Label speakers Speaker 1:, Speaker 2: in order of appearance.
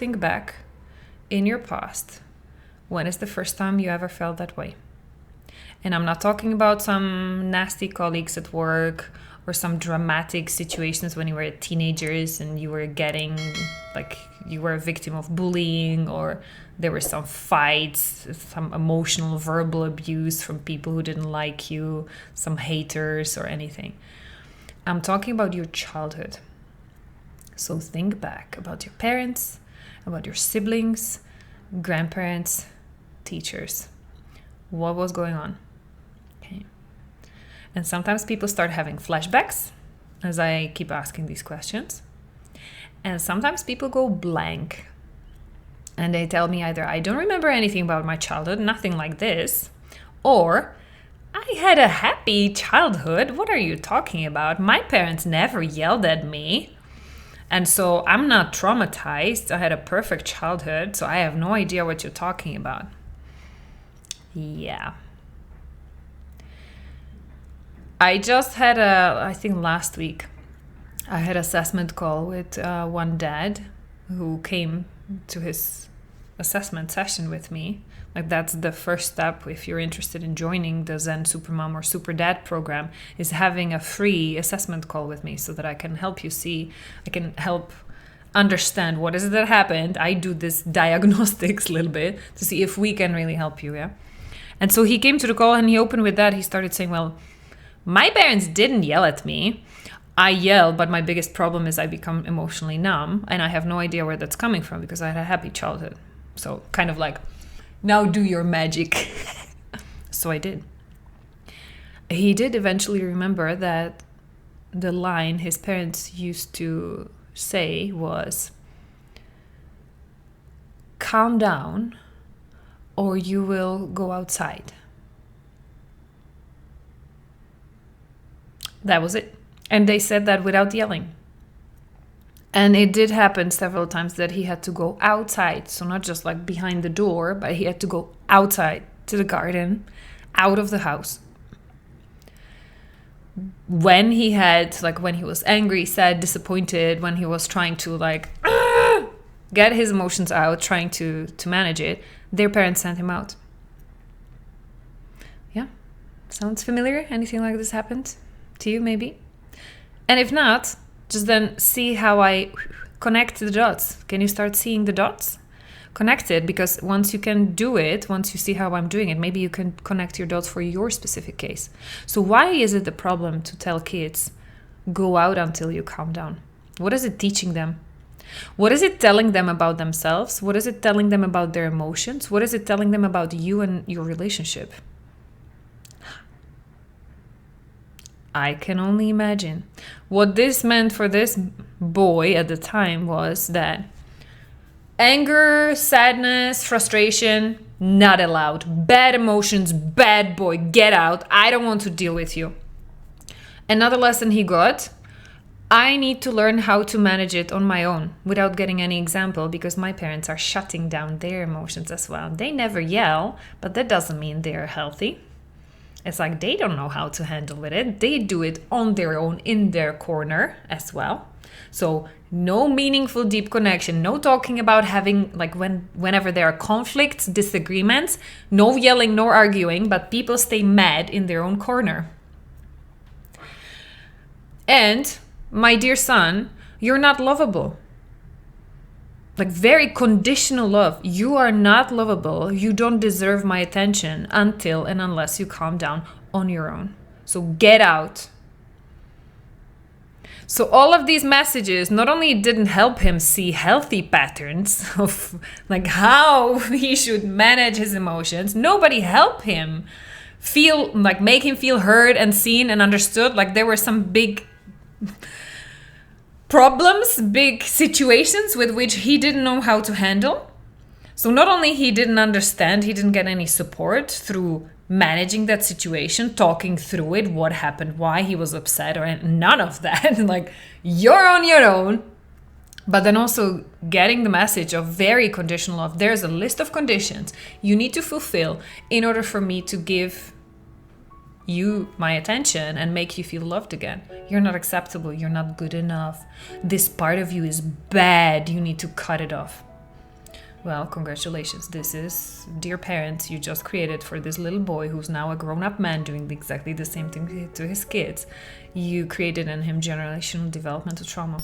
Speaker 1: think back in your past. When is the first time you ever felt that way? And I'm not talking about some nasty colleagues at work or some dramatic situations when you were teenagers and you were getting, like, you were a victim of bullying, or there were some fights, some emotional verbal abuse from people who didn't like you, some haters or anything. I'm talking about your childhood. So think back about your parents, about your siblings, grandparents, teachers. What was going on? Okay. And sometimes people start having flashbacks as I keep asking these questions. And sometimes people go blank. And they tell me either, I don't remember anything about my childhood, nothing like this, or I had a happy childhood. What are you talking about? My parents never yelled at me. And so I'm not traumatized. I had a perfect childhood, so I have no idea what you're talking about. Yeah. I just had I think last week, I had an assessment call with one dad who came to his assessment session with me. Like, that's the first step if you're interested in joining the Zen Supermom or Superdad program, is having a free assessment call with me so that I can help you see, I can help understand what is it that happened. I do this diagnostics a little bit to see if we can really help you, yeah? And so he came to the call and he opened with that. He started saying, well, my parents didn't yell at me. I yell, but my biggest problem is I become emotionally numb and I have no idea where that's coming from because I had a happy childhood. So kind of like, now do your magic. So I did. He did eventually remember that the line his parents used to say was, calm down or you will go outside. That was it. And they said that without yelling. And it did happen several times that he had to go outside. So not just like behind the door, but he had to go outside to the garden, out of the house. When he had, like, when he was angry, sad, disappointed, when he was trying to get his emotions out, trying to manage it, their parents sent him out. Yeah? Sounds familiar? Anything like this happened to you, maybe? And if not, just then see how I connect the dots. Can you start seeing the dots? Connect it, because once you can do it, once you see how I'm doing it, maybe you can connect your dots for your specific case. So why is it a problem to tell kids, go out until you calm down? What is it teaching them? What is it telling them about themselves? What is it telling them about their emotions? What is it telling them about you and your relationship? I can only imagine. What this meant for this boy at the time was that anger, sadness, frustration, not allowed. Bad emotions, bad boy, get out. I don't want to deal with you. Another lesson he got, I need to learn how to manage it on my own without getting any example, because my parents are shutting down their emotions as well. They never yell, but that doesn't mean they're healthy. It's like they don't know how to handle with it. They do it on their own in their corner as well. So no meaningful deep connection, no talking about having, like, whenever there are conflicts, disagreements, no yelling, no arguing, but people stay mad in their own corner. And my dear son, you're not lovable. Like, very conditional love. You are not lovable. You don't deserve my attention until and unless you calm down on your own. So get out. So all of these messages not only didn't help him see healthy patterns of like how he should manage his emotions, nobody helped him feel, like, make him feel heard and seen and understood. Like, there were some big problems, big situations with which he didn't know how to handle. So not only he didn't understand, he didn't get any support through managing that situation, talking through it, what happened, why he was upset, or none of that. Like, you're on your own. But then also getting the message of very conditional love. There's a list of conditions you need to fulfill in order for me to give you my attention and make you feel loved again. You're not acceptable. You're not good enough. This part of you is bad. You need to cut it off. Well, congratulations. This is, dear parents, you just created for this little boy who's now a grown-up man doing exactly the same thing to his kids. You created in him generational developmental trauma.